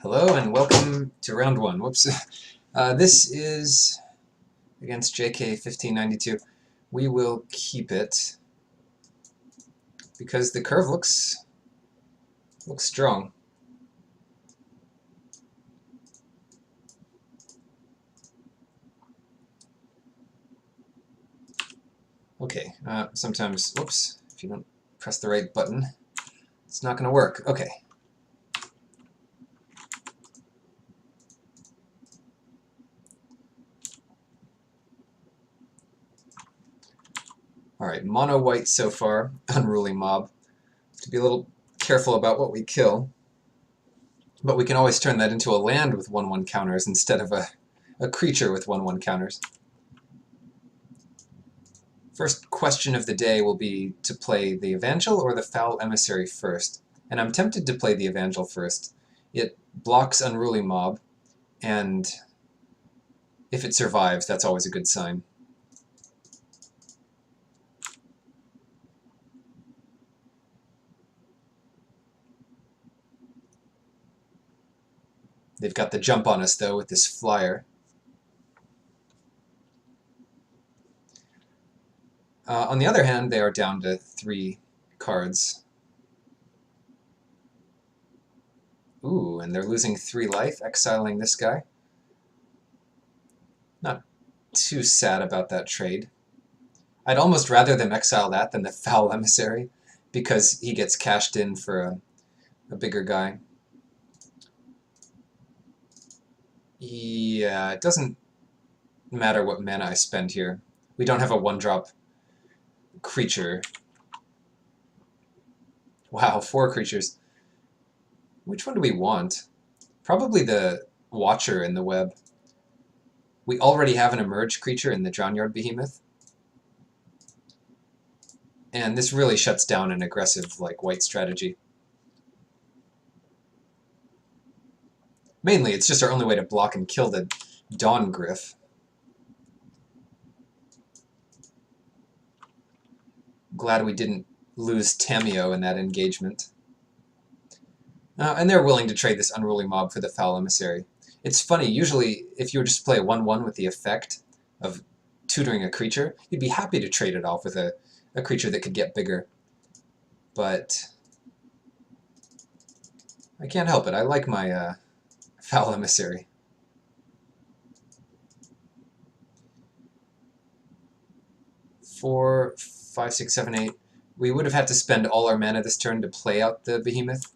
Hello and welcome to round one. Whoops. This is against JK 1592. We will keep it because the curve looks strong. Okay, sometimes, whoops, if you don't press the right button, it's not going to work. Okay. Alright, mono white so far, unruly mob. To be a little careful about what we kill, but we can always turn that into a land with 1/1 counters instead of a creature with 1/1 counters. First question of the day will be to play the Evangel or the Foul Emissary first. And I'm tempted to play the Evangel first. It blocks Unruly Mob, and if it survives, that's always a good sign. They've got the jump on us, though, with this flyer. On the other hand, they are down to 3 cards. Ooh, and they're losing 3 life, exiling this guy. Not too sad about that trade. I'd almost rather them exile that than the Foul Emissary, because he gets cashed in for a bigger guy. Yeah, it doesn't matter what mana I spend here. We don't have a 1-drop creature. Wow, 4 creatures. Which one do we want? Probably the Watcher in the web. We already have an Emerge creature in the Drownyard Behemoth. And this really shuts down an aggressive, white strategy. Mainly, it's just our only way to block and kill the Dawn Gryph. Glad we didn't lose Tameo in that engagement. And they're willing to trade this Unruly Mob for the Foul Emissary. It's funny, usually if you were just to play a 1/1 with the effect of tutoring a creature, you'd be happy to trade it off with a creature that could get bigger. But I can't help it. I like my Foul Emissary. Four, 5, 6, 7, 8. We would have had to spend all our mana this turn to play out the Behemoth.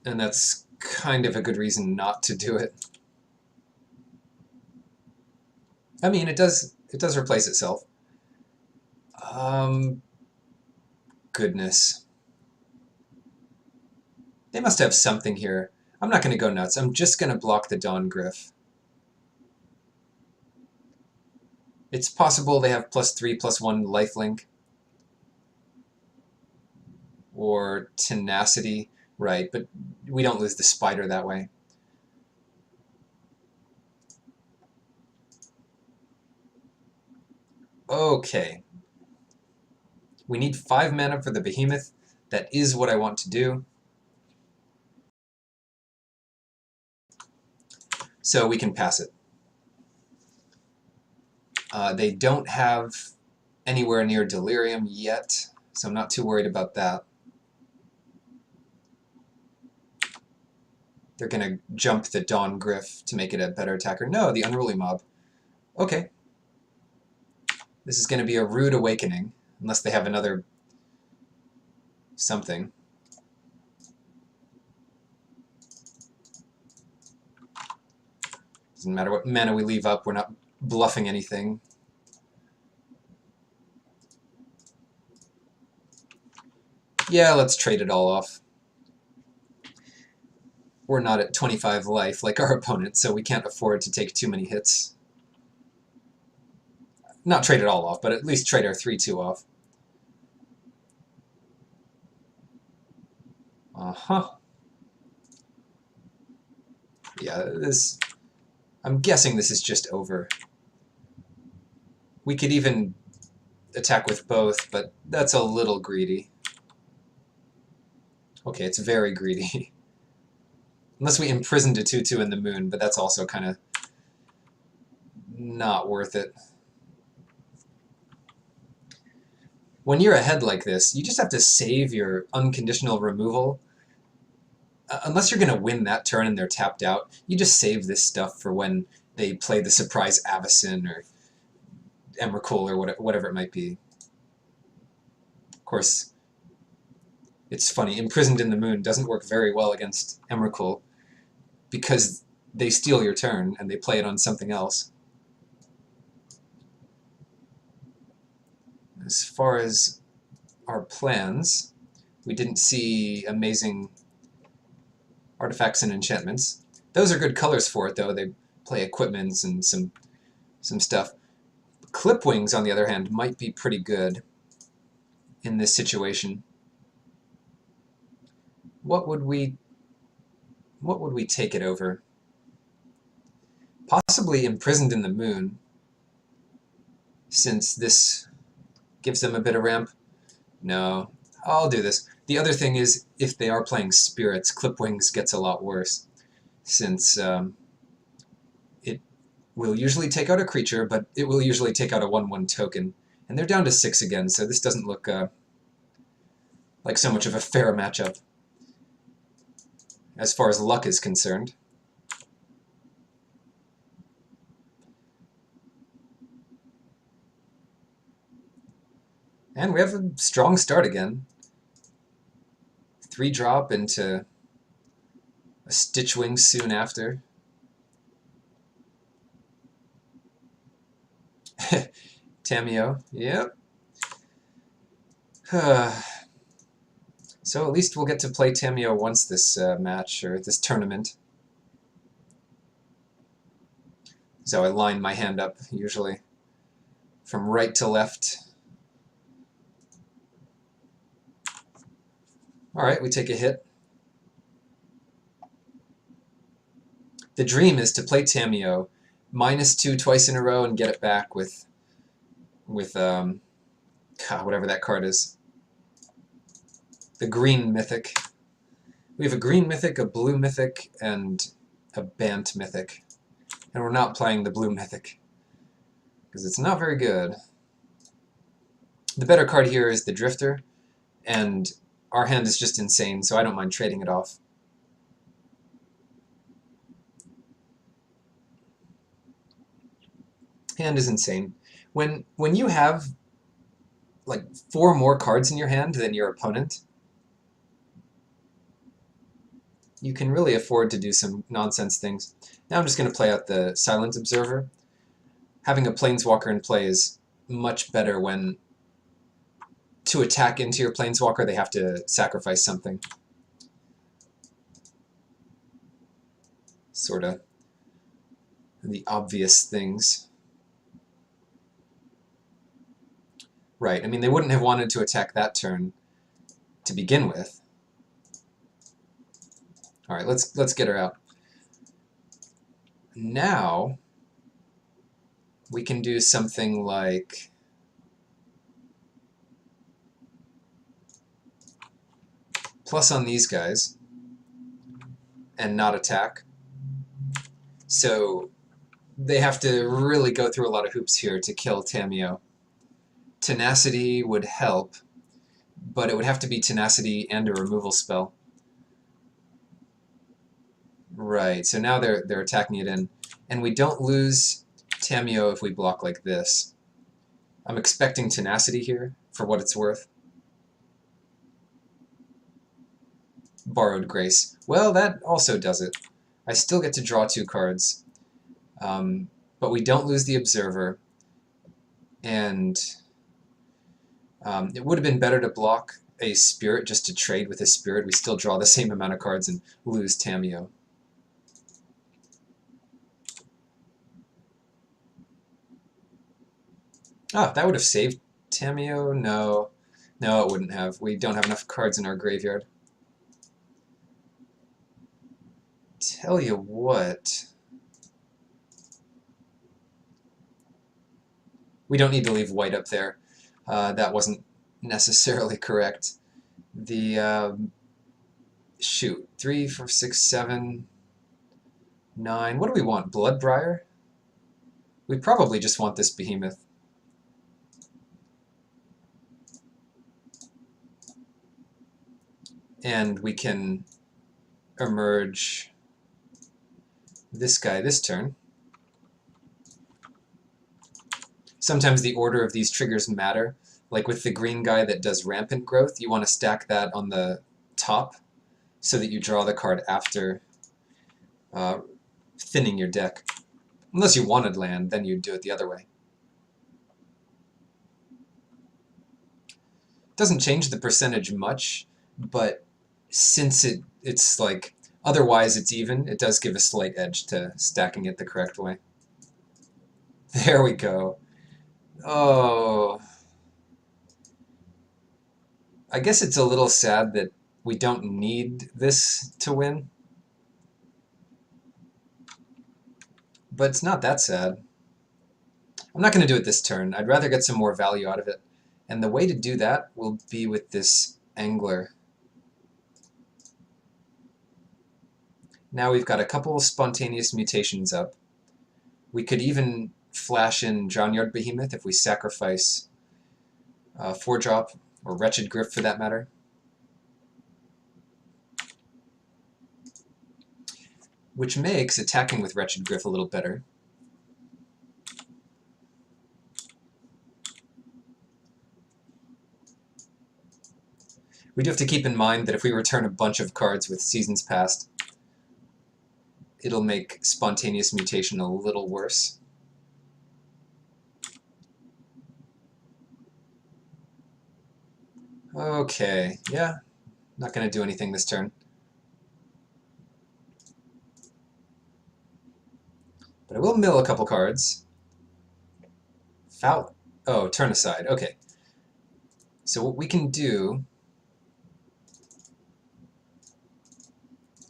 And that's kind of a good reason not to do it. I mean, it does replace itself. Goodness. They must have something here. I'm not going to go nuts. I'm just going to block the Dawn Gryph. It's possible they have +3/+1 lifelink. Or tenacity. Right, but we don't lose the spider that way. Okay. We need 5 mana for the Behemoth. That is what I want to do. So we can pass it. They don't have anywhere near Delirium yet, so I'm not too worried about that. They're going to jump the Dawn Gryph to make it a better attacker. No, the Unruly Mob. Okay. This is going to be a rude awakening, unless they have another something. Doesn't matter what mana we leave up, we're not bluffing anything. Yeah, let's trade it all off. We're not at 25 life like our opponent, so we can't afford to take too many hits. Not trade it all off, but at least trade our 3/2 off. Yeah, this... I'm guessing this is just over. We could even attack with both, but that's a little greedy. Okay, it's very greedy. Unless we imprisoned a 2/2 in the moon, but that's also kind of not worth it. When you're ahead like this, you just have to save your unconditional removal. Unless you're going to win that turn and they're tapped out, you just save this stuff for when they play the surprise Avacyn or Emrakul or whatever it might be. Of course, it's funny, Imprisoned in the Moon doesn't work very well against Emrakul because they steal your turn and they play it on something else. As far as our plans, we didn't see amazing artifacts and enchantments. Those are good colors for it, though. They play equipments and some stuff. Clipwings, on the other hand, might be pretty good in this situation. What would we take it over? Possibly Imprisoned in the Moon, since this gives them a bit of ramp. No, I'll do this. The other thing is, if they are playing spirits, Clipwings gets a lot worse, since it will usually take out a creature, but it will usually take out a 1/1 token. And they're down to 6 again, so this doesn't look like so much of a fair matchup as far as luck is concerned. And we have a strong start again. 3-drop into a Stitchwing soon after. Tamiyo, yep. So at least we'll get to play Tamiyo once this match, or this tournament. So I line my hand up, usually, from right to left. Alright, we take a hit. The dream is to play Tamiyo, -2 twice in a row, and get it back with whatever that card is. The green mythic. We have a green mythic, a blue mythic, and a Bant mythic. And we're not playing the blue mythic, because it's not very good. The better card here is the Drifter, and our hand is just insane, so I don't mind trading it off. Hand is insane. When you have like 4 more cards in your hand than your opponent, you can really afford to do some nonsense things. Now I'm just going to play out the Silent Observer. Having a Planeswalker in play is much better when, to attack into your Planeswalker, they have to sacrifice something. Sort of the obvious things. Right, I mean, they wouldn't have wanted to attack that turn to begin with. Alright, let's get her out. Now, we can do something like plus on these guys and not attack. So they have to really go through a lot of hoops here to kill Tamiyo. Tenacity would help, but it would have to be Tenacity and a removal spell. Right, so now they're attacking it in. And we don't lose Tamiyo if we block like this. I'm expecting Tenacity here, for what it's worth. Borrowed Grace. Well, that also does it. I still get to draw 2 cards. But we don't lose the Observer. And it would have been better to block a Spirit just to trade with a Spirit. We still draw the same amount of cards and lose Tamiyo. Ah, that would have saved Tamiyo? No. No, it wouldn't have. We don't have enough cards in our graveyard. Tell you what. We don't need to leave white up there. That wasn't necessarily correct. The shoot, 3, 4, 6, 7. 9. What do we want? Bloodbriar? We probably just want this behemoth. And we can emerge this guy this turn. Sometimes the order of these triggers matter. Like with the green guy that does rampant growth, you want to stack that on the top so that you draw the card after thinning your deck. Unless you wanted land, then you'd do it the other way. Doesn't change the percentage much, but since it's like, otherwise it's even, it does give a slight edge to stacking it the correct way. There we go. Oh. I guess it's a little sad that we don't need this to win. But it's not that sad. I'm not going to do it this turn. I'd rather get some more value out of it. And the way to do that will be with this angler. Now we've got a couple of spontaneous mutations up. We could even flash in Drownyard Behemoth if we sacrifice 4-drop, or Wretched Griff for that matter. Which makes attacking with Wretched Griff a little better. We do have to keep in mind that if we return a bunch of cards with Seasons Past, it'll make Spontaneous Mutation a little worse. Okay, yeah, not going to do anything this turn. But I will mill a couple cards. Foul. Oh, turn aside. Okay. So what we can do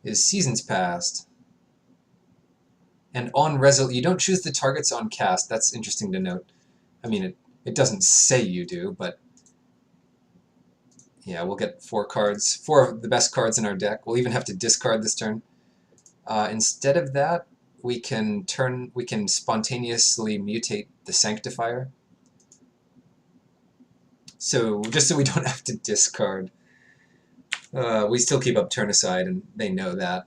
is Seasons Past. And on resolution, you don't choose the targets on cast. That's interesting to note. I mean, it doesn't say you do, but yeah, we'll get 4 cards. 4 of the best cards in our deck. We'll even have to discard this turn. Instead of that, we can spontaneously mutate the Sanctifier. So just so we don't have to discard. We still keep up turn aside, and they know that.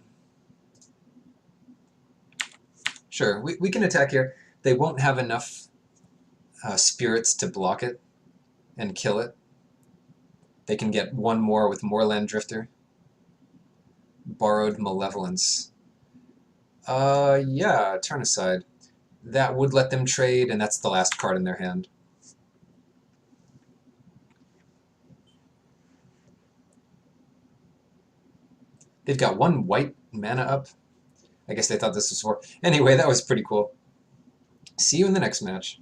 Sure, we can attack here. They won't have enough spirits to block it and kill it. They can get 1 more with Moorland Drifter. Borrowed Malevolence. Yeah, turn aside. That would let them trade, and that's the last card in their hand. They've got 1 white mana up. I guess they thought this was 4. Anyway, that was pretty cool. See you in the next match.